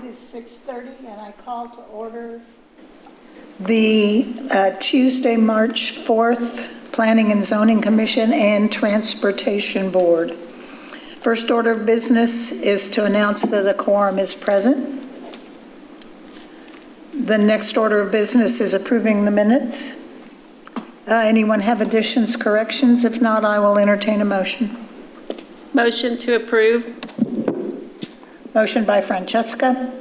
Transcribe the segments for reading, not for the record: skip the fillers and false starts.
is 6:30, and I call to order the Tuesday, March 4th Planning and Zoning Commission and Transportation Board. First order of business is to announce that a quorum is present. The next order of business is approving the minutes. Anyone have additions, corrections? If not, I will entertain a motion. Motion to approve. Motion by Francesca,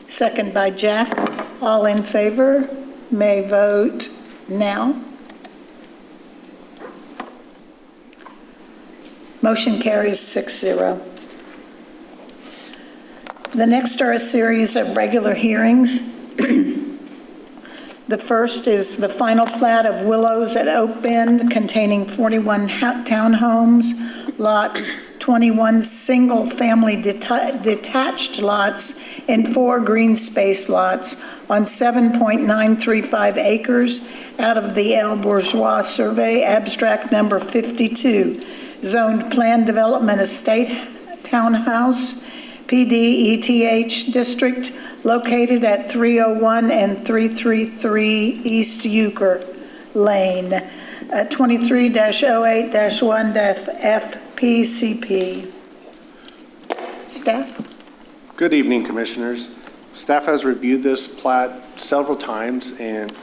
second by Jack. All in favor may vote now. Motion carries 6-0. The next are a series of regular hearings. The first is the final plat of Willows at Oak Bend containing 41 townhomes, lots 21 single-family detached lots and 4 green space lots on 7.935 acres out of the El Bourgeois Survey, abstract number 52, zoned planned development estate townhouse, PDETH district, located at 301 and 333 East Euchre Lane, 23-08-1-FPCP. Staff? Good evening, Commissioners. Staff has reviewed this plat several times, and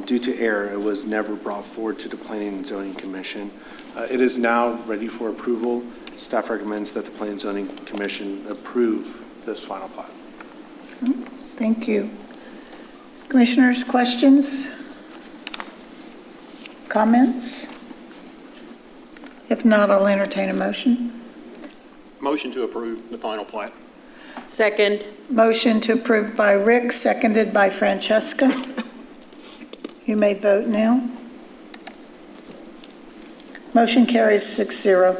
due to error, it was never brought forward to the Planning and Zoning Commission. It is now ready for approval. Staff recommends that the Planning and Zoning Commission approve this final plat. Thank you. Commissioners, questions? Comments? If not, I'll entertain a motion. Motion to approve the final plat. Second. Motion to approve by Rick, seconded by Francesca. You may vote now. Motion carries 6-0.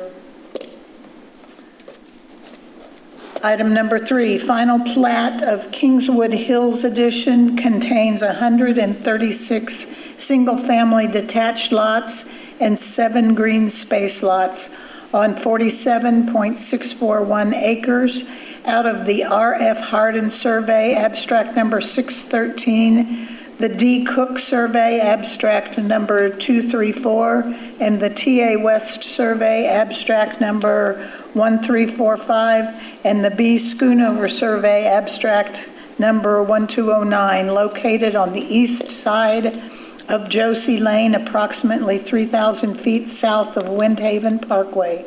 Item number 3, final plat of Kingswood Hills Edition contains 136 single-family detached lots and 7 green space lots on 47.641 acres out of the R.F. Hardin Survey, abstract number 613, the D. Cook Survey, abstract number 234, and the T.A. West Survey, abstract number 1345, and the B. Schoonover Survey, abstract number 1209, located on the east side of Josie Lane, approximately 3,000 feet south of Windhaven Parkway,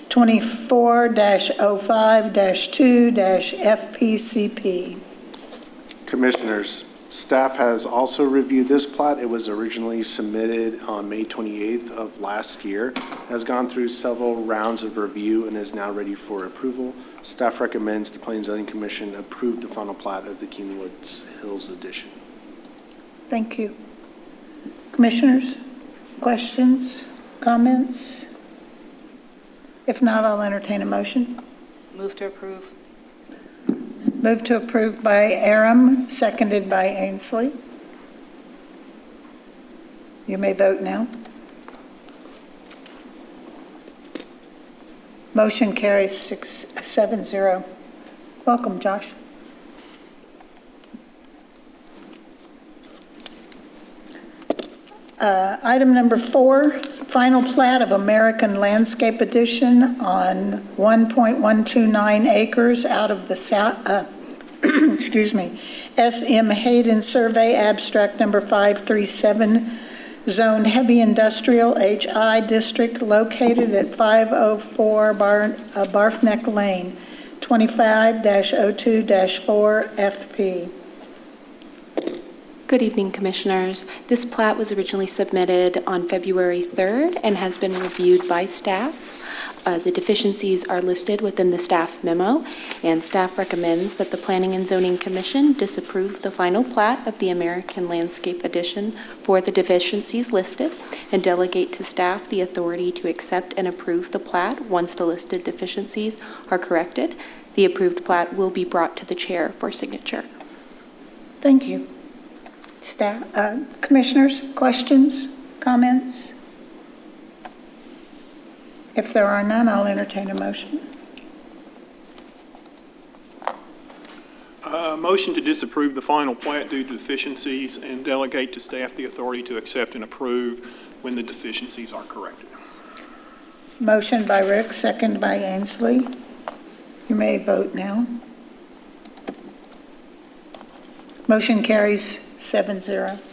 24-05-2-FPCP. Commissioners, staff has also reviewed this plat. It was originally submitted on May 28th of last year, has gone through several rounds of review, and is now ready for approval. Staff recommends the Planning and Zoning Commission approve the final plat of the Kingswood Hills Edition. Thank you. Commissioners, questions, comments? If not, I'll entertain a motion. Move to approve. Move to approve by Aram, seconded by Ainsley. You may vote now. Motion carries 7-0. Welcome, Josh. Item number 4, final plat of American Landscape Edition on 1.129 acres out of the S.M. Hayden Survey, abstract number 537, zoned heavy industrial HI district, located at 504 Barfneck Lane, 25-02-4 FP. Good evening, Commissioners. This plat was originally submitted on February 3rd and has been reviewed by staff. The deficiencies are listed within the staff memo, and staff recommends that the Planning and Zoning Commission disapprove the final plat of the American Landscape Edition for the deficiencies listed and delegate to staff the authority to accept and approve the plat once the listed deficiencies are corrected. The approved plat will be brought to the chair for signature. Thank you. Staff, Commissioners, questions, comments? If there are none, I'll entertain a motion. Motion to disapprove the final plat due to deficiencies and delegate to staff the authority to accept and approve when the deficiencies are corrected. Motion by Rick, second by Ainsley. You may vote now. Motion carries 7-0.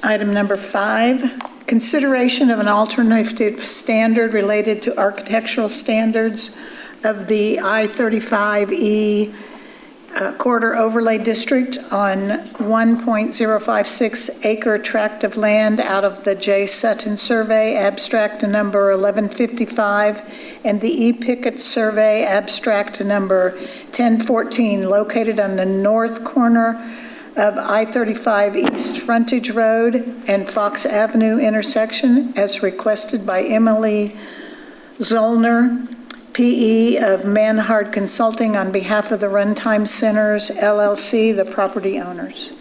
Item number 5, consideration of an alternative standard related to architectural standards of the I-35E corridor overlay district on 1.056 acre tract of land out of the J. Sutton Survey, abstract number 1155, and the E. Pickett Survey, abstract number 1014, located on the north corner of I-35 East Frontage Road and Fox Avenue intersection, as requested by Emily Zollner, PE of Manhard Consulting, on behalf of the Runtime Centers, LLC, the property owners.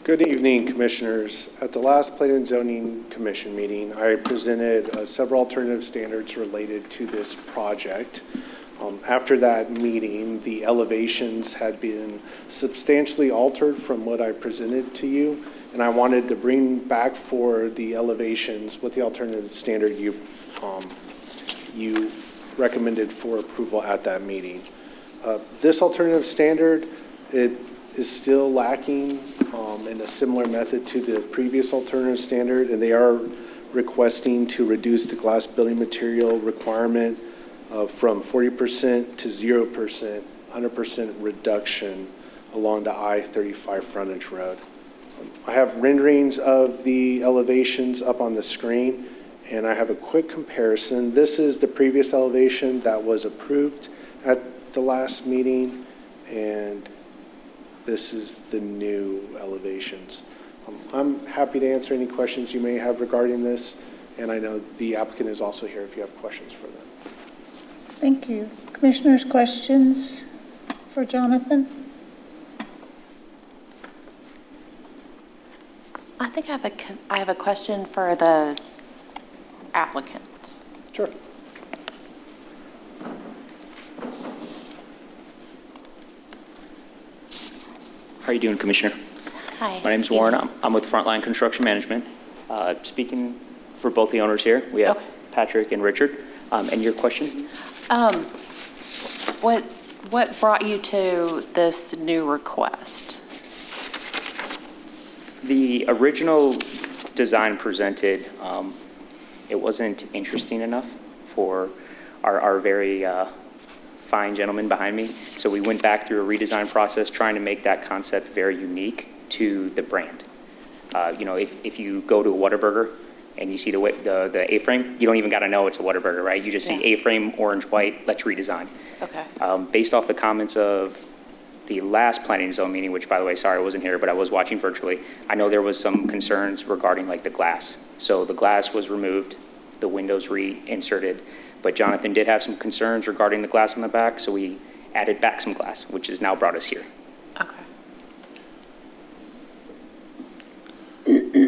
Good evening, Commissioners. At the last Planning and Zoning Commission meeting, I presented several alternative standards related to this project. After that meeting, the elevations had been substantially altered from what I presented to you, and I wanted to bring back for the elevations what the alternative standard you recommended for approval at that meeting. This alternative standard, it is still lacking in a similar method to the previous alternative standard, and they are requesting to reduce the glass building material requirement from 40% to 0%, 100% reduction along the I-35 frontage road. I have renderings of the elevations up on the screen, and I have a quick comparison. This is the previous elevation that was approved at the last meeting, and this is the new elevations. I'm happy to answer any questions you may have regarding this, and I know the applicant is also here if you have questions for them. Thank you. Commissioners, questions for Jonathan? I think I have a question for the applicant. Sure. How are you doing, Commissioner? Hi. My name's Warren. I'm with Frontline Construction Management. Speaking for both the owners here, we have Patrick and Richard. And your question? What brought you to this new request? The original design presented, it wasn't interesting enough for our very fine gentleman behind me. So we went back through a redesign process trying to make that concept very unique to the brand. If you go to a Whataburger and you see the A-frame, you don't even got to know it's a Whataburger, right? You just see A-frame, orange, white, let's redesign. Okay. Based off the comments of the last planning and zone meeting, which, by the way, sorry I wasn't here, but I was watching virtually, I know there was some concerns regarding like the glass. So the glass was removed, the windows reinserted, but Jonathan did have some concerns regarding the glass on the back, so we added back some glass, which has now brought us here. Okay.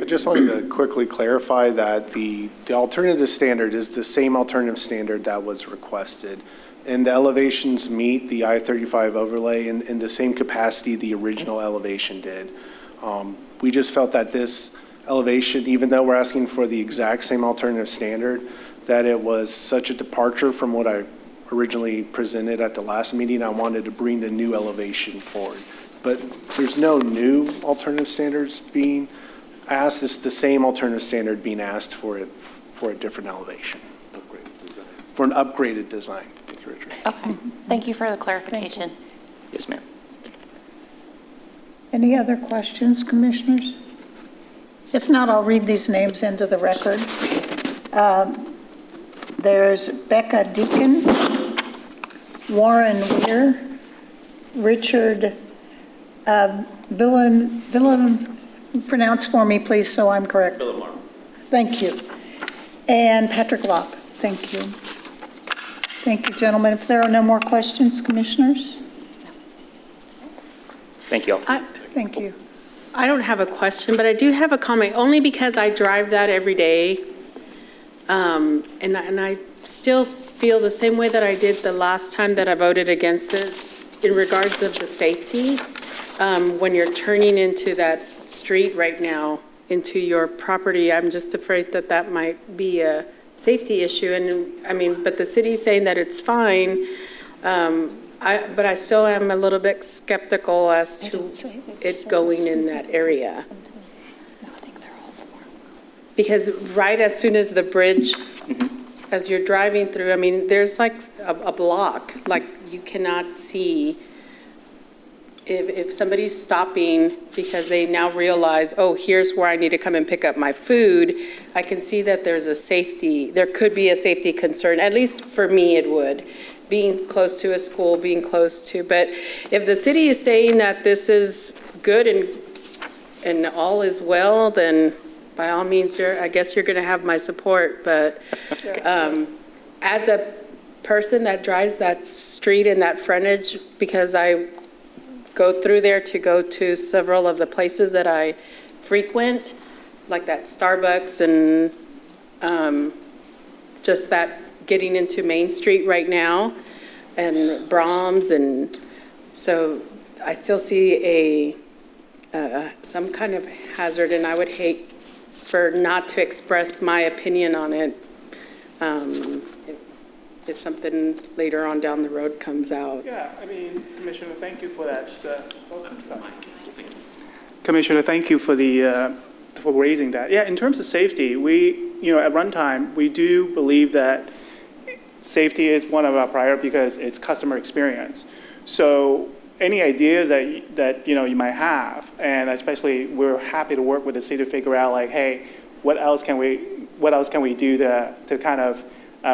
I just wanted to quickly clarify that the alternative standard is the same alternative standard that was requested. And the elevations meet the I-35 overlay in the same capacity the original elevation did. We just felt that this elevation, even though we're asking for the exact same alternative standard, that it was such a departure from what I originally presented at the last meeting, I wanted to bring the new elevation forward. But there's no new alternative standards being asked. It's the same alternative standard being asked for a different elevation. For an upgraded design. Thank you, Richard. Okay. Thank you for the clarification. Yes, ma'am. Any other questions, Commissioners? If not, I'll read these names into the record. There's Becca Deacon, Warren Weir, Richard Villam, pronounce for me, please, so I'm correct. Villamar. Thank you. And Patrick Locke. Thank you. Thank you, gentlemen. If there are no more questions, Commissioners? Thank you all. Thank you. I don't have a question, but I do have a comment, only because I drive that every day. And I still feel the same way that I did the last time that I voted against this in regards of the safety. When you're turning into that street right now, into your property, I'm just afraid that that might be a safety issue. And I mean, but the city's saying that it's fine. But I still am a little bit skeptical as to it going in that area. Because right as soon as the bridge, as you're driving through, I mean, there's like a block, like you cannot see if somebody's stopping because they now realize, oh, here's where I need to come and pick up my food. I can see that there could be a safety concern, at least for me it would, being close to a school, being close to, but if the city is saying that this is good and all is well, then by all means, I guess you're going to have my support. But as a person that drives that street and that frontage, because I go through there to go to several of the places that I frequent, like that Starbucks and just that getting into Main Street right now and Brahms. And so I still see some kind of hazard, and I would hate for not to express my opinion on it if something later on down the road comes out. Yeah, I mean, Commissioner, thank you for that. Commissioner, thank you for for raising that. Yeah, in terms of safety, at Runtime, we do believe that safety is one of our priorities because it's customer experience. So any ideas that you might have, and especially we're happy to work with the city to figure out like, hey, what else can we do to kind of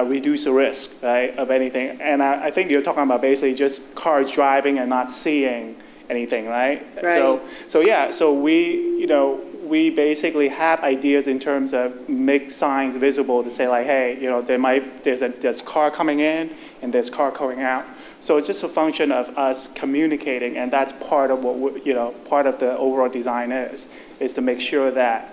reduce the risk, right, of anything? And I think you're talking about basically just cars driving and not seeing anything, right? Right. So we basically have ideas in terms of make signs visible to say like, hey, there's a car coming in and there's car going out. So it's just a function of us communicating, and that's part of what part of the overall design is to make sure that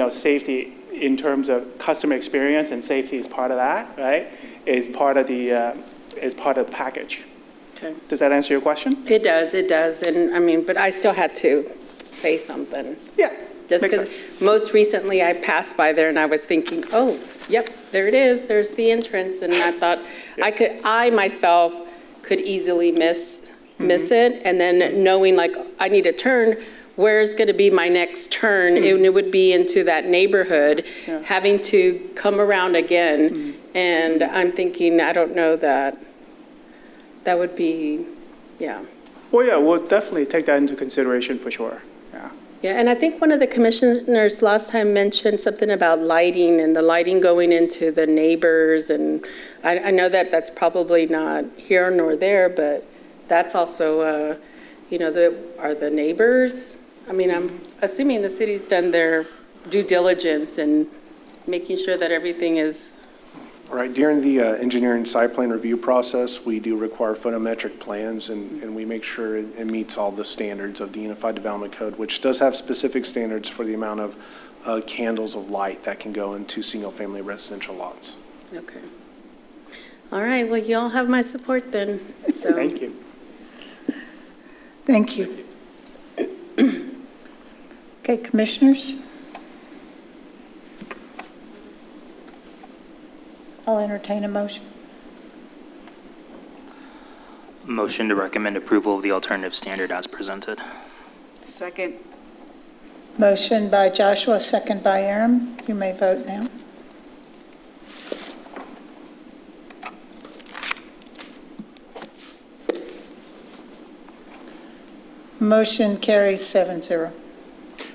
safety in terms of customer experience and safety is part of that, right? Is part of the package. Okay. Does that answer your question? It does, and I mean, but I still had to say something. Yeah. Just because most recently I passed by there and I was thinking, oh, yep, there it is. There's the entrance, and I thought I myself could easily miss it, and then knowing like I need to turn, where's going to be my next turn? And it would be into that neighborhood, having to come around again. And I'm thinking, I don't know that would be, yeah. Well, yeah, we'll definitely take that into consideration for sure. Yeah. Yeah, and I think one of the commissioners last time mentioned something about lighting and the lighting going into the neighbors. And I know that that's probably not here nor there, but that's also, are the neighbors? I mean, I'm assuming the city's done their due diligence and making sure that everything is. All right, during the engineering site plan review process, we do require photometric plans, and we make sure it meets all the standards of the Unified Development Code, which does have specific standards for the amount of candles of light that can go into single-family residential lots. Okay. All right, well, you all have my support then. So. Thank you. Thank you. Okay, commissioners? I'll entertain a motion. Motion to recommend approval of the alternative standard as presented. Second. Motion by Joshua, second by Aaron. You may vote now. Motion carries 7-0.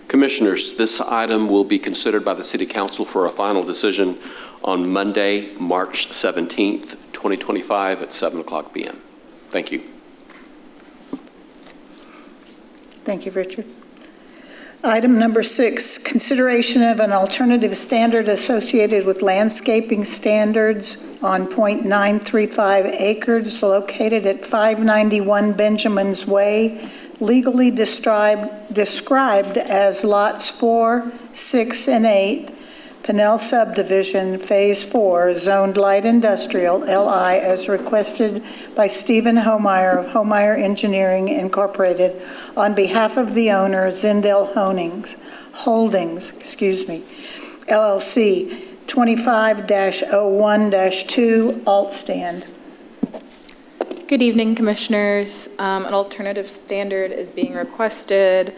Commissioners, this item will be considered by the City Council for a final decision on Monday, March 17th, 2025 at 7:00 p.m. Thank you. Thank you, Richard. Item number 6, consideration of an alternative standard associated with landscaping standards on .935 acres located at 591 Benjamin's Way, legally described as lots 4, 6, and 8, Pinnell Subdivision, Phase 4, zoned light industrial, LI, as requested by Stephen Homeyer of Homeyer Engineering Incorporated on behalf of the owner, Zindel Holdings, LLC, 25-01-2, alt stand. Good evening, Commissioners. An alternative standard is being requested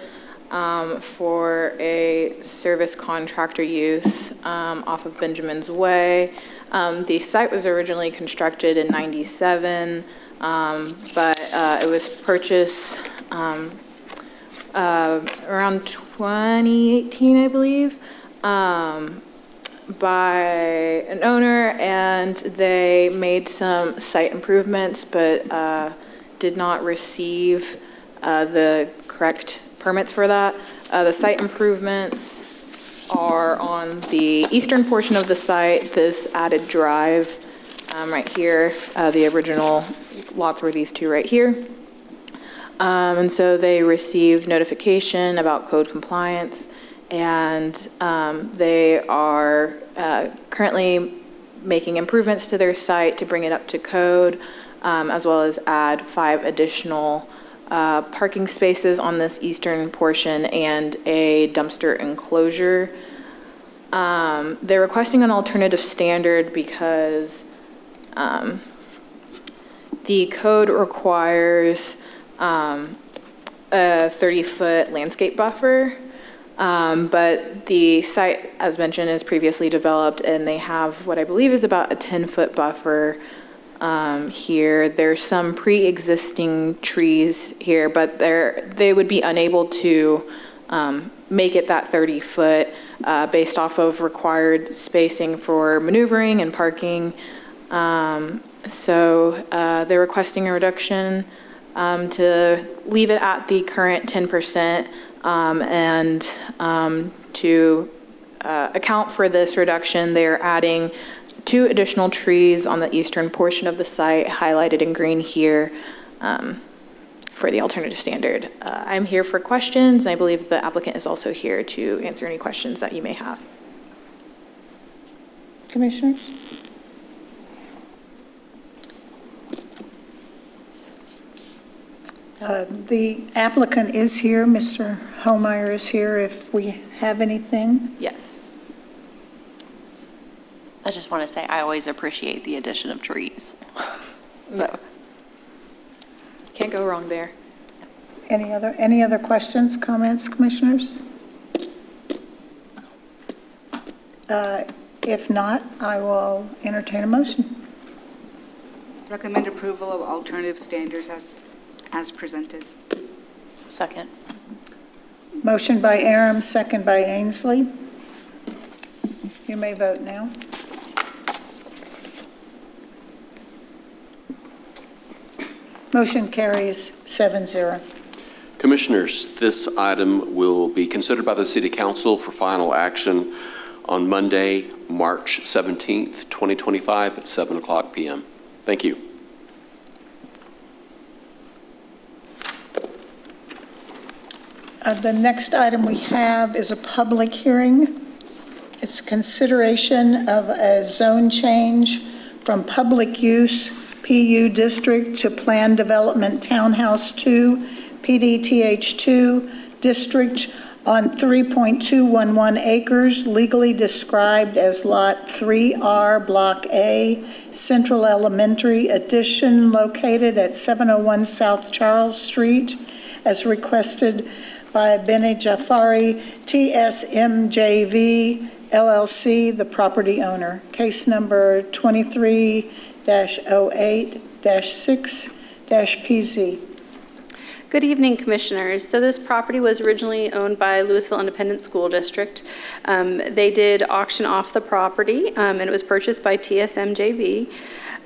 for a service contractor use off of Benjamin's Way. The site was originally constructed in '97, but it was purchased around 2018, I believe, by an owner, and they made some site improvements, but did not receive the correct permits for that. The site improvements are on the eastern portion of the site, this added drive right here. The original lots were these two right here. And so they received notification about code compliance, and they are currently making improvements to their site to bring it up to code, as well as add 5 additional parking spaces on this eastern portion and a dumpster enclosure. They're requesting an alternative standard because the code requires a 30-foot landscape buffer, but the site, as mentioned, is previously developed, and they have what I believe is about a 10-foot buffer here. There's some pre-existing trees here, but they would be unable to make it that 30-foot based off of required spacing for maneuvering and parking. So they're requesting a reduction to leave it at the current 10%, and to account for this reduction, they're adding 2 additional trees on the eastern portion of the site, highlighted in green here, for the alternative standard. I'm here for questions, and I believe the applicant is also here to answer any questions that you may have. Commissioners? The applicant is here. Mr. Homeyer is here if we have anything. Yes. I just want to say I always appreciate the addition of trees. So. Can't go wrong there. Any other questions, comments, Commissioners? If not, I will entertain a motion. Recommend approval of alternative standards as presented. Second. Motion by Aram, second by Ainsley. You may vote now. Motion carries 7-0. Commissioners, this item will be considered by the City Council for final action on Monday, March 17th, 2025 at 7:00 p.m. Thank you. The next item we have is a public hearing. It's consideration of a zone change from public use PU district to planned development townhouse 2, PDTH2 district on 3.211 acres, legally described as Lot 3R, Block A, Central Elementary Addition, located at 701 South Charles Street, as requested by Beni Jafari, TSMJV, LLC, the property owner. Case number 23-08-6-PZ. Good evening, Commissioners. So this property was originally owned by Lewisville Independent School District. They did auction off the property, and it was purchased by TSMJV.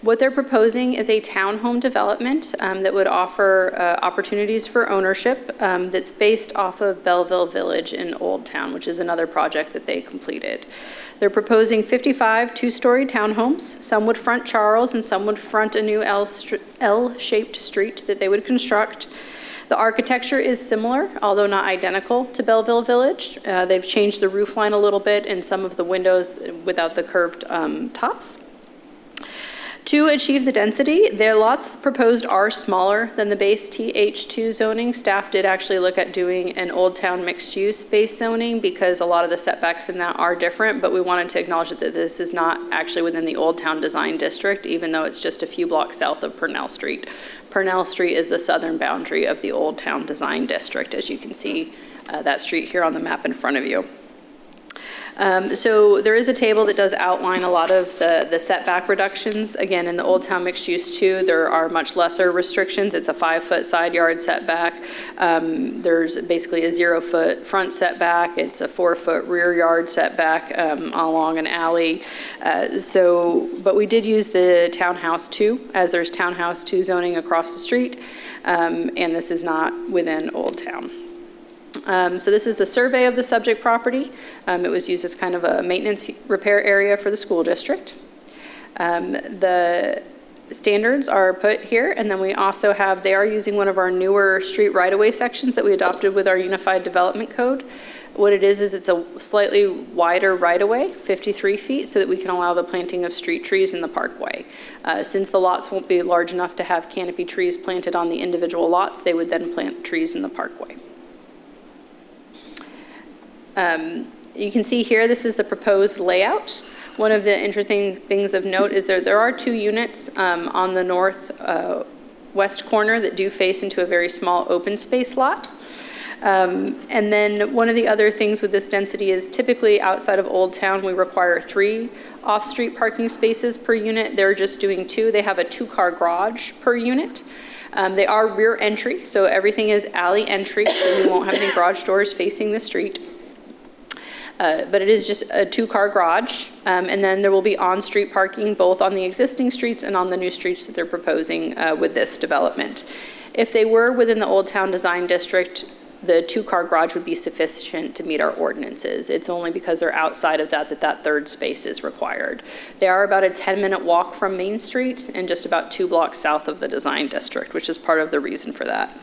What they're proposing is a townhome development that would offer opportunities for ownership that's based off of Belleville Village in Old Town, which is another project that they completed. They're proposing 55 two-story townhomes. Some would front Charles and some would front a new L-shaped street that they would construct. The architecture is similar, although not identical to Belleville Village. They've changed the roof line a little bit and some of the windows without the curved tops. To achieve the density, their lots proposed are smaller than the base TH2 zoning. Staff did actually look at doing an Old Town mixed-use base zoning because a lot of the setbacks in that are different, but we wanted to acknowledge that this is not actually within the Old Town Design District, even though it's just a few blocks south of Purnell Street. Purnell Street is the southern boundary of the Old Town Design District, as you can see that street here on the map in front of you. So there is a table that does outline a lot of the setback reductions. Again, in the Old Town Mixed Use 2, there are much lesser restrictions. It's a 5-foot side yard setback. There's basically a 0-foot front setback. It's a 4-foot rear yard setback along an alley. But we did use the Townhouse 2, as there's Townhouse 2 zoning across the street, and this is not within Old Town. So this is the survey of the subject property. It was used as kind of a maintenance repair area for the school district. The standards are put here, and then we also have, they are using one of our newer street right-of-way sections that we adopted with our Unified Development Code. What it is it's a slightly wider right-of-way, 53 feet, so that we can allow the planting of street trees in the parkway. Since the lots won't be large enough to have canopy trees planted on the individual lots, they would then plant trees in the parkway. You can see here, this is the proposed layout. One of the interesting things of note is there are 2 units on the north west corner that do face into a very small open space lot. And then one of the other things with this density is typically outside of Old Town, we require 3 off-street parking spaces per unit. They're just doing 2. They have a 2-car garage per unit. They are rear entry, so everything is alley entry, so we won't have any garage doors facing the street. But it is just a 2-car garage, and then there will be on-street parking both on the existing streets and on the new streets that they're proposing with this development. If they were within the Old Town Design District, the 2-car garage would be sufficient to meet our ordinances. It's only because they're outside of that that 3rd space is required. They are about a 10-minute walk from Main Street and just about 2 blocks south of the Design District, which is part of the reason for that.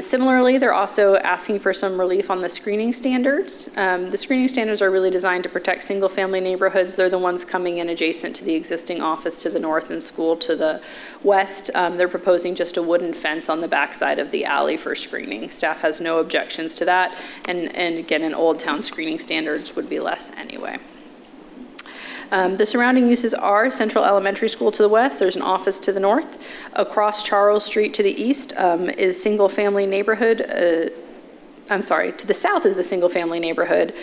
Similarly, they're also asking for some relief on the screening standards. The screening standards are really designed to protect single-family neighborhoods. They're the ones coming in adjacent to the existing office to the north and school to the west. They're proposing just a wooden fence on the backside of the alley for screening. Staff has no objections to that. And again, in Old Town, screening standards would be less anyway. The surrounding uses are Central Elementary School to the west. There's an office to the north. Across Charles Street to the east is single-family neighborhood. To the south is the single-family neighborhood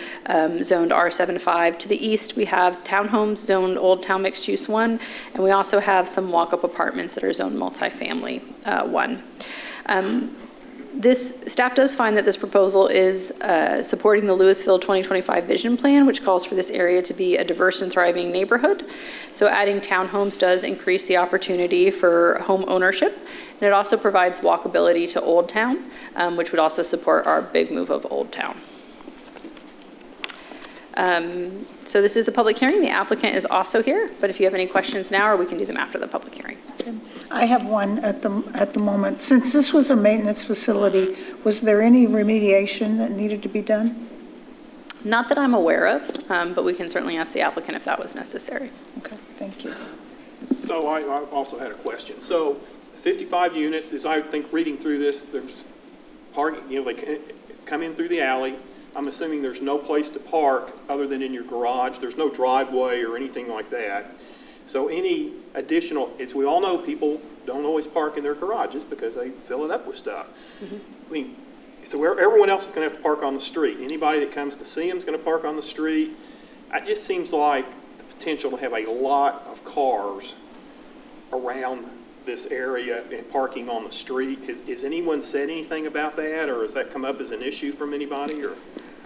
zoned R75. To the east, we have townhomes zoned Old Town Mixed Use 1, and we also have some walk-up apartments that are zoned multifamily 1. This staff does find that this proposal is supporting the Lewisville 2025 vision plan, which calls for this area to be a diverse and thriving neighborhood. So adding townhomes does increase the opportunity for home ownership, and it also provides walkability to Old Town, which would also support our big move of Old Town. So this is a public hearing. The applicant is also here, but if you have any questions now, or we can do them after the public hearing. I have one at the moment. Since this was a maintenance facility, was there any remediation that needed to be done? Not that I'm aware of, but we can certainly ask the applicant if that was necessary. Okay, thank you. So I also had a question. So 55 units, as I think reading through this, there's parking, they come in through the alley. I'm assuming there's no place to park other than in your garage. There's no driveway or anything like that. So any additional, as we all know, people don't always park in their garages because they fill it up with stuff. Mm-hmm. I mean, so everyone else is going to have to park on the street. Anybody that comes to see them is going to park on the street. It just seems like the potential to have a lot of cars around this area and parking on the street. Has anyone said anything about that, or has that come up as an issue from anybody? Or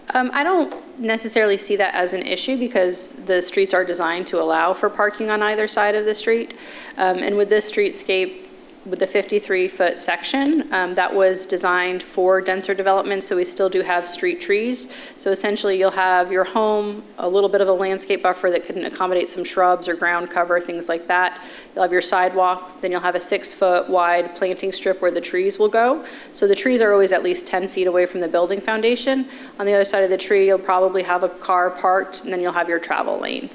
I don't necessarily see that as an issue because the streets are designed to allow for parking on either side of the street. And with this streetscape, with the 53-foot section, that was designed for denser development, so we still do have street trees. So essentially, you'll have your home, a little bit of a landscape buffer that can accommodate some shrubs or ground cover, things like that. You'll have your sidewalk, then you'll have a 6-foot wide planting strip where the trees will go. So the trees are always at least 10 feet away from the building foundation. On the other side of the tree, you'll probably have a car parked, and then you'll have your travel lane.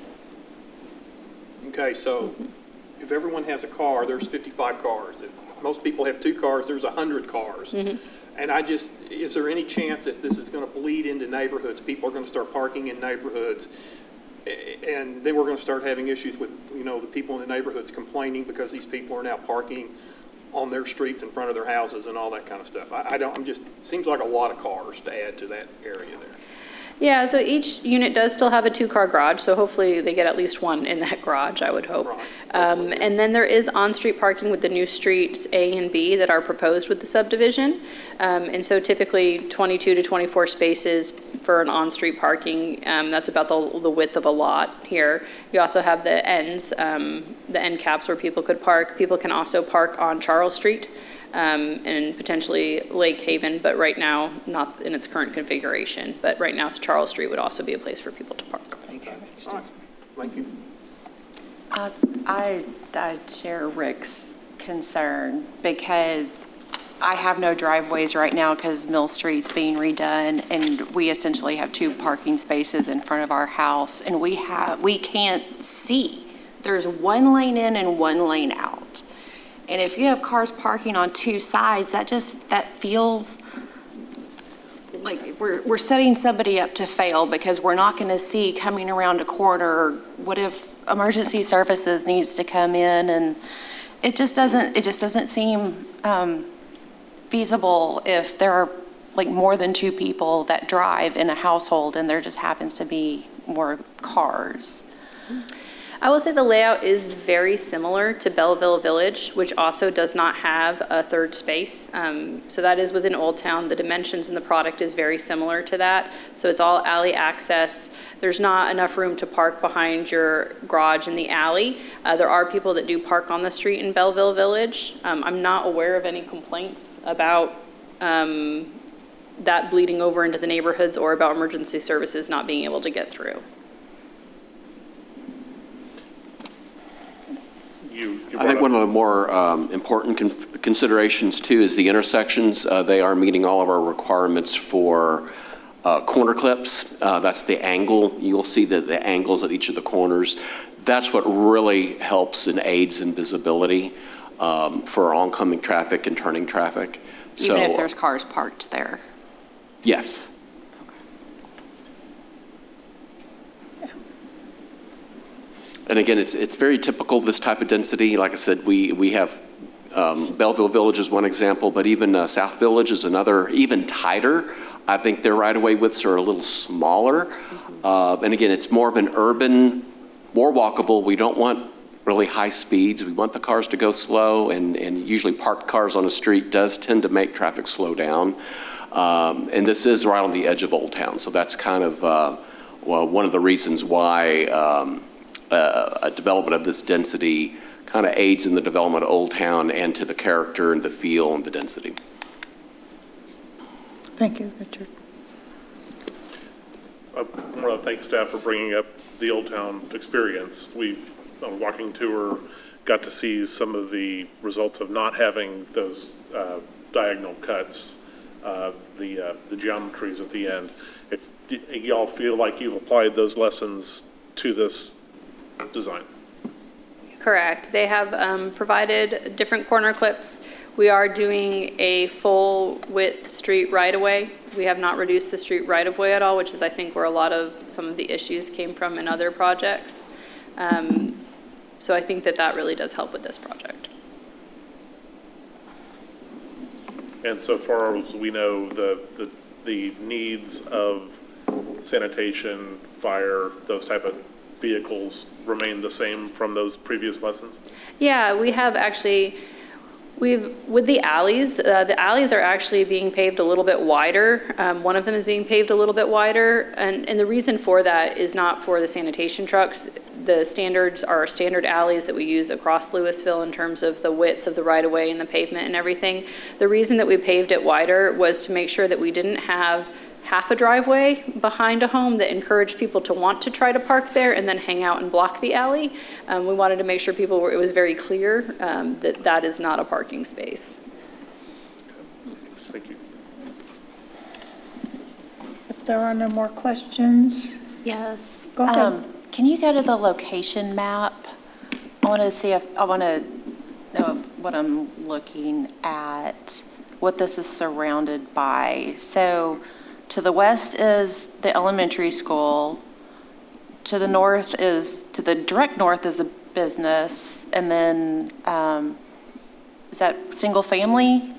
Okay, so if everyone has a car, there's 55 cars. If most people have 2 cars, there's 100 cars. And is there any chance that this is going to bleed into neighborhoods? People are going to start parking in neighborhoods, and then we're going to start having issues with, the people in the neighborhoods complaining because these people are now parking on their streets in front of their houses and all that kind of stuff. Seems like a lot of cars to add to that area there. Yeah, so each unit does still have a 2-car garage, so hopefully they get at least one in that garage, I would hope. Right. And then there is on-street parking with the new streets A and B that are proposed with the subdivision. And so typically 22 to 24 spaces for an on-street parking. That's about the width of a lot here. You also have the ends, the end caps where people could park. People can also park on Charles Street. And potentially Lake Haven, but right now, not in its current configuration. But right now, Charles Street would also be a place for people to park. Thank you. I share Rick's concern because I have no driveways right now because Mill Street's being redone, and we essentially have 2 parking spaces in front of our house, and we can't see. There's 1 lane in and 1 lane out. And if you have cars parking on 2 sides, that feels like we're setting somebody up to fail because we're not going to see coming around a corner. What if emergency services needs to come in? And it just doesn't seem feasible if there are like more than 2 people that drive in a household and there just happens to be more cars. I will say the layout is very similar to Belleville Village, which also does not have a 3rd space. So that is within Old Town. The dimensions in the product is very similar to that. So it's all alley access. There's not enough room to park behind your garage in the alley. There are people that do park on the street in Belleville Village. I'm not aware of any complaints about that bleeding over into the neighborhoods or about emergency services not being able to get through. I think one of the more important considerations too is the intersections. They are meeting all of our requirements for corner clips. That's the angle. You'll see the angles at each of the corners. That's what really helps and aids in visibility for oncoming traffic and turning traffic. Even if there's cars parked there? Yes. And again, it's very typical, this type of density. Like I said, we have Belleville Village is one example, but even South Village is another, even tighter. I think their right-of-way widths are a little smaller. And again, it's more of an urban, more walkable. We don't want really high speeds. We want the cars to go slow, and usually parked cars on a street does tend to make traffic slow down. And this is right on the edge of Old Town. So that's kind of, one of the reasons why a development of this density kind of aids in the development of Old Town and to the character and the feel and the density. Thank you, Richard. I want to thank staff for bringing up the Old Town experience. We've, on a walking tour, got to see some of the results of not having those diagonal cuts, the geometries at the end. If y'all feel like you've applied those lessons to this design. Correct. They have provided different corner clips. We are doing a full width street right-of-way. We have not reduced the street right-of-way at all, which is, I think, where a lot of some of the issues came from in other projects. So I think that really does help with this project. And so far as we know, the needs of sanitation, fire, those type of vehicles remain the same from those previous lessons? Yeah, we have actually, with the alleys are actually being paved a little bit wider. One of them is being paved a little bit wider, and the reason for that is not for the sanitation trucks. The standards are standard alleys that we use across Lewisville in terms of the widths of the right-of-way and the pavement and everything. The reason that we paved it wider was to make sure that we didn't have half a driveway behind a home that encouraged people to want to try to park there and then hang out and block the alley. We wanted to make sure it was very clear that that is not a parking space. Thank you. If there are no more questions, Yes. go ahead. Can you go to the location map? I want to know what I'm looking at, what this is surrounded by. So to the west is the elementary school. To the direct north is a business. And then, is that single family?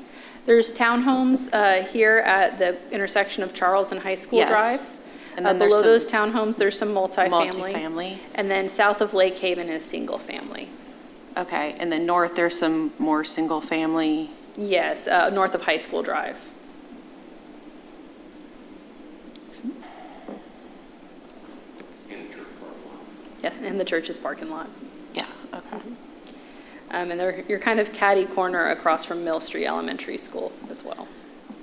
There's townhomes here at the intersection of Charles and High School Yes. Drive. And then Below there's those townhomes, there's some multifamily. Multifamily. And then south of Lake Haven is single family. Okay, and then north, there's some more single family. Yes, north of High School Drive. Yes, and the church's parking lot. Yeah, okay. And you're kind of catty corner across from Mill Street Elementary School as well.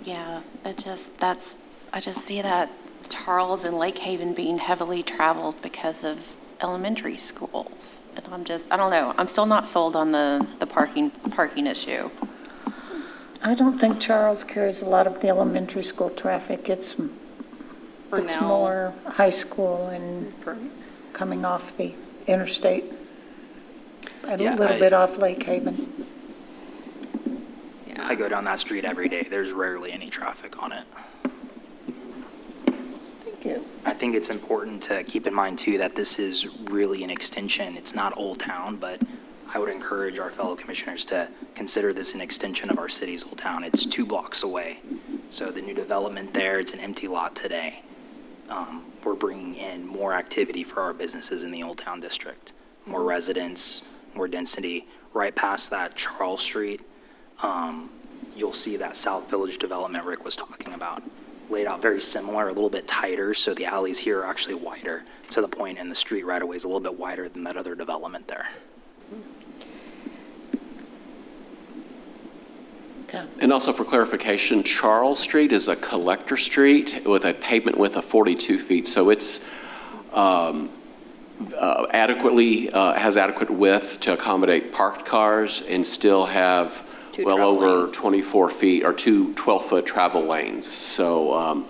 Yeah, I just see that Charles and Lake Haven being heavily traveled because of elementary schools. And I don't know, I'm still not sold on the parking issue. I don't think Charles carries a lot of the elementary school traffic. It's more high school and coming off the interstate. A little bit off Lake Haven. I go down that street every day. There's rarely any traffic on it. Thank you. I think it's important to keep in mind, too, that this is really an extension. It's not Old Town, but I would encourage our fellow commissioners to consider this an extension of our city's Old Town. It's 2 blocks away. So the new development there, it's an empty lot today. We're bringing in more activity for our businesses in the Old Town district, more residents, more density. Right past that Charles Street, you'll see that South Village development Rick was talking about. Laid out very similar, a little bit tighter, so the alleys here are actually wider to the point, and the street right away is a little bit wider than that other development there. And also for clarification, Charles Street is a collector street with a pavement width of 42 feet. So it's has adequate width to accommodate parked cars and still have well over 24 feet or 2 12-foot travel lanes. So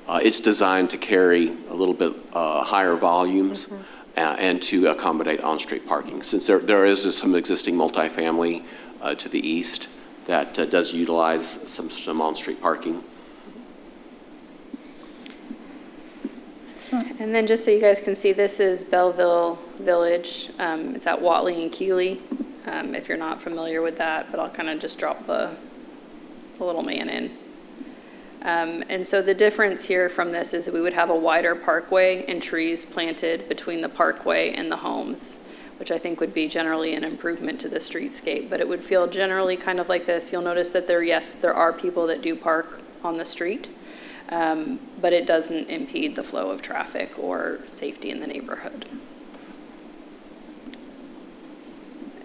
it's designed to carry a little bit higher volumes and to accommodate on-street parking. Since there is some existing multifamily to the east that does utilize some on-street parking. And then just so you guys can see, this is Belleville Village. It's at Watley and Keeley, if you're not familiar with that, but I'll kind of just drop the little man in. And so the difference here from this is that we would have a wider parkway and trees planted between the parkway and the homes, which I think would be generally an improvement to the streetscape. But it would feel generally kind of like this. You'll notice that there are people that do park on the street, but it doesn't impede the flow of traffic or safety in the neighborhood.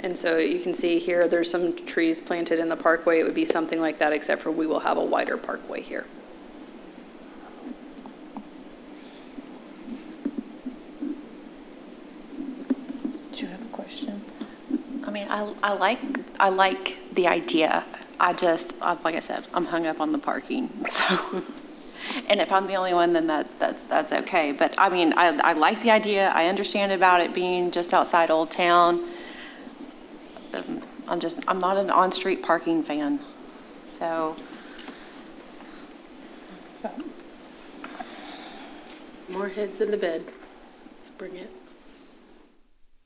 And so you can see here, there's some trees planted in the parkway. It would be something like that, except for we will have a wider parkway here. Do you have a question? I mean, I like the idea. Like I said, I'm hung up on the parking, so. And if I'm the only one, then that's okay. But I mean, I like the idea. I understand about it being just outside Old Town. I'm not an on-street parking fan, so. More heads in the bed. Let's bring it.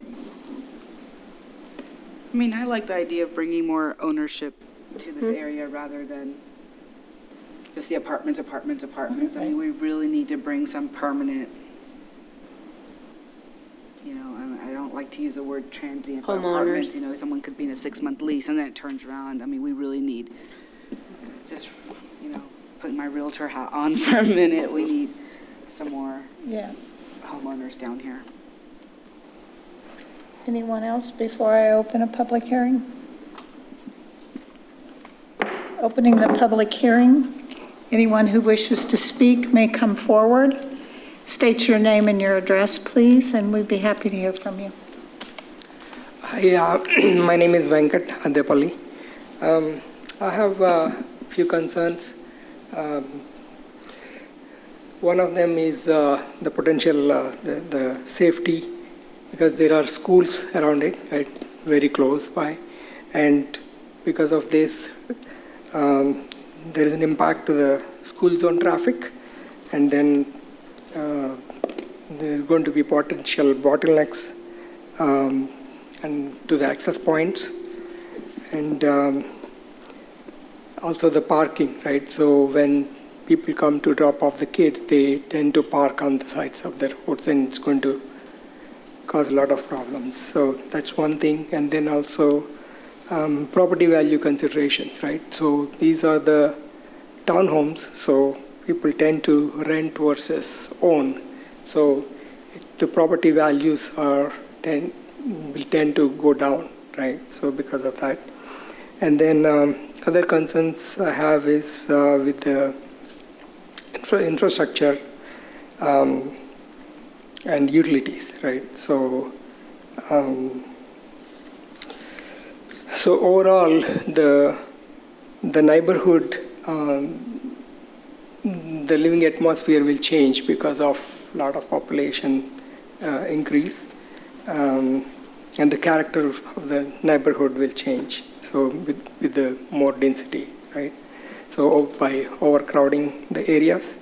I mean, I like the idea of bringing more ownership to this area rather than just the apartments. I mean, we really need to bring some permanent, I don't like to use the word transient, but apartments, someone could be in a 6-month lease and then it turns around. I mean, we really need, just, putting my realtor hat on for a minute, we need some more homeowners down here. Anyone else before I open a public hearing? Opening the public hearing. Anyone who wishes to speak may come forward. State your name and your address, please, and we'd be happy to hear from you. Hi, my name is Venkat Adepalli. I have a few concerns. One of them is the potential, the safety, because there are schools around it, right, very close by. And because of this, there is an impact to the school zone traffic. And then there is going to be potential bottlenecks and to the access points, and also the parking, right? So when people come to drop off the kids, they tend to park on the sides of the roads, and it's going to cause a lot of problems. So that's one thing. And then also property value considerations, right? So these are the townhomes, so people tend to rent versus own. So the property values will tend to go down, right? So because of that. And then other concerns I have is with the infrastructure and utilities, right? So so overall, the neighborhood, the living atmosphere will change because of a lot of population increase. And the character of the neighborhood will change. So with the more density, right? So by overcrowding the areas,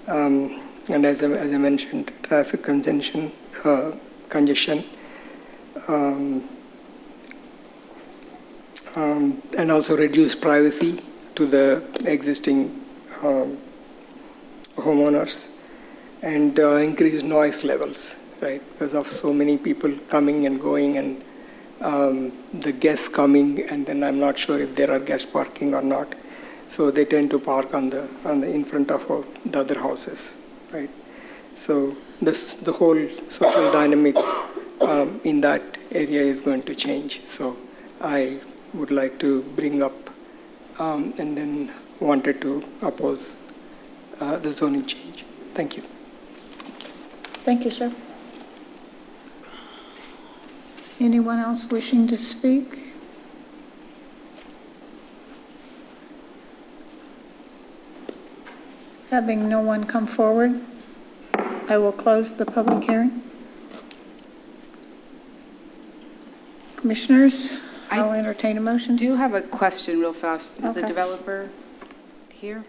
and as I mentioned, traffic congestion, and also reduce privacy to the existing homeowners, and increase noise levels, right? Because of so many people coming and going, and the guests coming, and then I'm not sure if there are guest parking or not. So they tend to park on the in front of the other houses, right? So the whole social dynamics in that area is going to change. So I would like to bring up and then wanted to oppose the zoning change. Thank you. Thank you, sir. Anyone else wishing to speak? Having no one come forward, I will close the public hearing. Commissioners, I'll entertain a motion. I do have a question real fast. Is the Okay. developer here?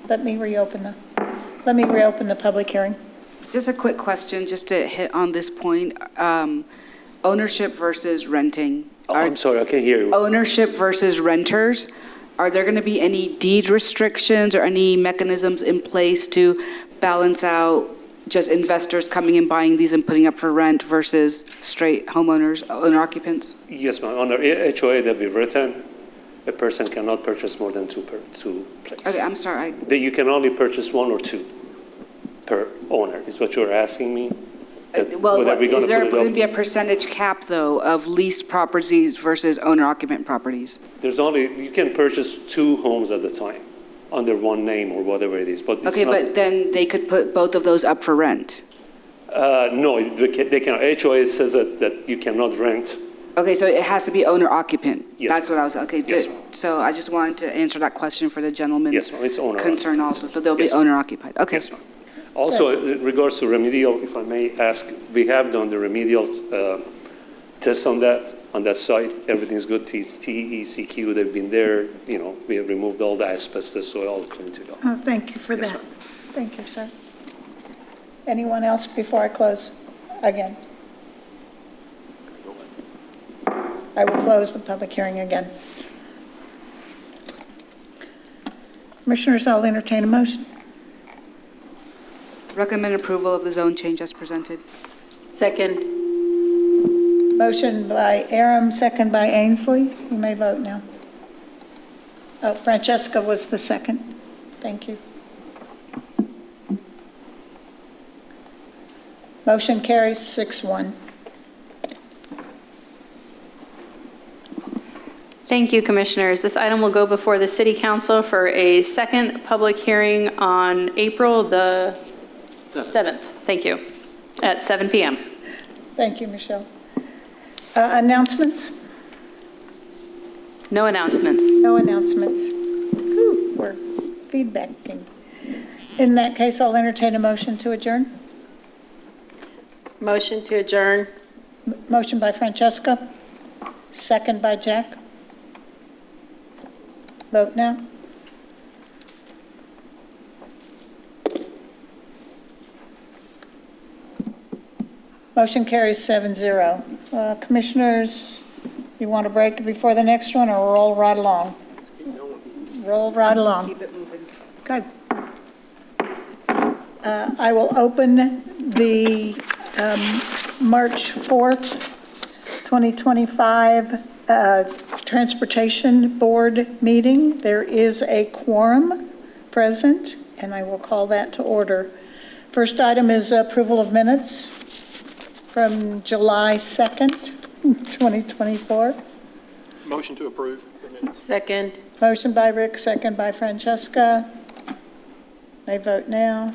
Let me reopen the public hearing. Just a quick question, just to hit on this point. Ownership versus renting. I'm sorry, I can't hear you. Ownership versus renters. Are there going to be any deed restrictions or any mechanisms in place to balance out just investors coming and buying these and putting up for rent versus straight homeowners, owner occupants? Yes, ma'am. Under HOA that we've written, a person cannot purchase more than two places. Okay, I'm sorry. That you can only purchase one or two per owner, is what you're asking me? Well, is there going to be a percentage cap, though, of leased properties versus owner-occupant properties? You can purchase two homes at a time under one name or whatever it is, but it's Okay, not. but then they could put both of those up for rent? No, they cannot. HOA says that you cannot rent. Okay, so it has to be owner-occupant? Yes. That's what I was, okay. Yes, ma'am. So I just wanted to answer that question for the gentleman's Yes, ma'am, it's owner concern occupied. also. So they'll be Yes, ma'am. owner-occupied? Okay. Yes, ma'am. Also, in regards to remedial, if I may ask, we have done the remedial tests on that site. Everything's good. TECQ, they've been there. We have removed all the asbestos, so all clean to go. Oh, thank you for Yes, that. ma'am. Thank you, sir. Anyone else before I close again? I will close the public hearing again. Commissioners, I'll entertain a motion. Recommend approval of the zone change as presented. Second. Motion by Aram, second by Ainsley. You may vote now. Oh, Francesca was the second. Thank you. Motion carries 6-1. Thank you, Commissioners. This item will go before the City Council for a second public hearing on April the 7th. Thank you, at 7 p.m. Thank you, Michelle. Announcements? No announcements. No announcements. Whew, we're feedbacking. In that case, I'll entertain a motion to adjourn. Motion to adjourn. Motion by Francesca, second by Jack. Vote now. Motion carries 7-0. Commissioners, you want a break before the next one, or roll right along? Roll right along. Keep it moving. Good. I will open the March 4th, 2025 Transportation Board meeting. There is a quorum present, and I will call that to order. First item is approval of minutes from July 2nd, 2024. Motion to approve the minutes. Second. Motion by Rick, second by Francesca. May vote now.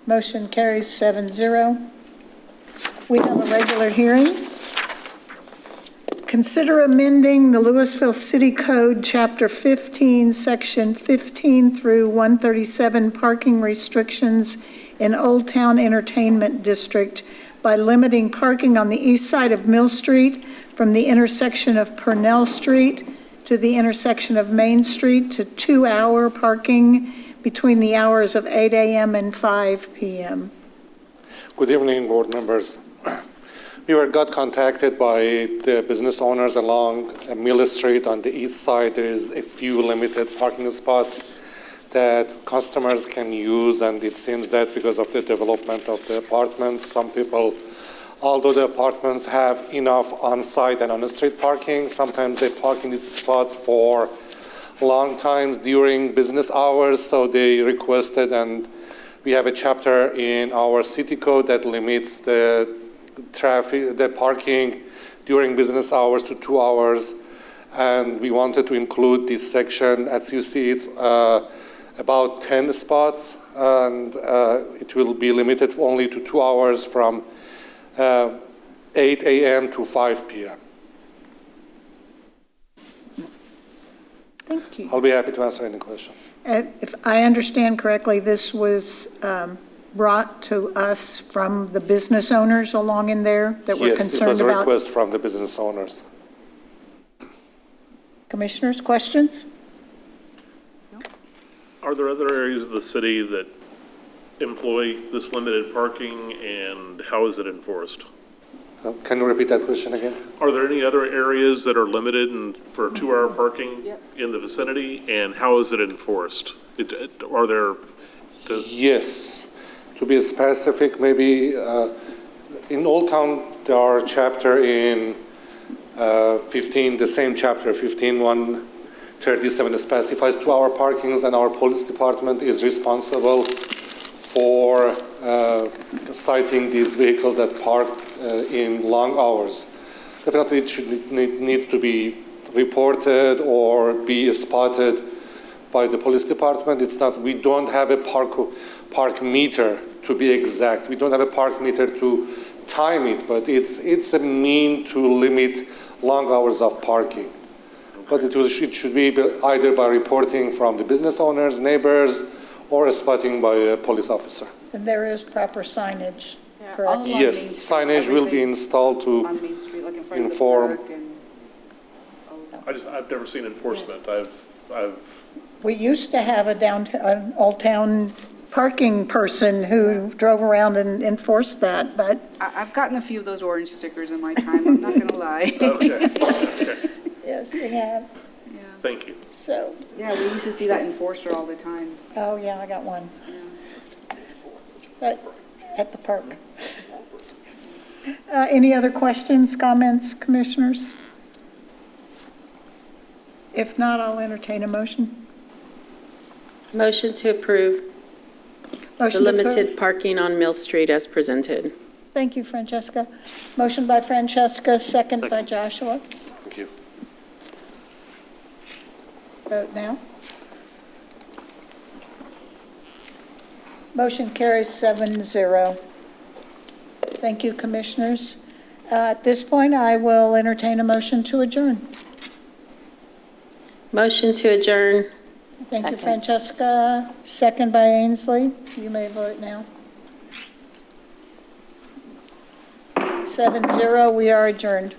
Motion carries 7-0. We have a regular hearing. Consider amending the Lewisville City Code, Chapter 15, Section 15 through 137 parking restrictions in Old Town Entertainment District by limiting parking on the east side of Mill Street from the intersection of Purnell Street to the intersection of Main Street to 2-hour parking between the hours of 8 a.m. and 5 p.m. Good evening, board members. We got contacted by the business owners along Mill Street on the east side. There is a few limited parking spots that customers can use, and it seems that because of the development of the apartments, some people, although the apartments have enough on-site and on-the-street parking, sometimes they park in these spots for long times during business hours, so they requested, and we have a chapter in our city code that limits the traffic, the parking during business hours to 2 hours, and we wanted to include this section. As you see, it's about 10 spots, and it will be limited only to 2 hours from 8 a.m. to 5 p.m. Thank you. I'll be happy to answer any questions. If I understand correctly, this was brought to us from the business owners along in there that were concerned Yes, it was a about. request from the business owners. Commissioners, questions? Are there other areas of the city that employ this limited parking, and how is it enforced? Can you repeat that question again? Are there any other areas that are limited for 2-hour parking in the vicinity, and how is it enforced? Are there? Yes. To be specific, maybe in Old Town, there are chapter in 15, the same chapter, 15-137 specifies 2-hour parkings, and our police department is responsible for citing these vehicles that park in long hours. Definitely it needs to be reported or be spotted by the police department. It's not, we don't have a park meter to be exact. We don't have a park meter to time it, but it's a mean to limit long hours of parking. But it should be either by reporting from the business owners, neighbors, or spotting by a police officer. And there is proper signage, correct? Yes, signage will be installed to On Main Street, like in front inform. of the park and I've never seen enforcement. We used to have an Old Town parking person who drove around and enforced that, but. I've gotten a few of those orange stickers in my time, I'm not gonna lie. Okay. Yes, we have. Yeah. Thank you. So. Yeah, we used to see that enforcer all the time. Oh, yeah, I got one. At the park. Any other questions, comments, commissioners? If not, I'll entertain a motion. Motion to approve. The Motion to approve. limited parking on Mill Street as presented. Thank you, Francesca. Motion by Francesca, second by Joshua. Thank you. Vote now. Motion carries 7-0. Thank you, Commissioners. At this point, I will entertain a motion to adjourn. Motion to adjourn. Thank you, Second. Francesca. Second by Ainsley. You may vote now. 7-0, we are adjourned.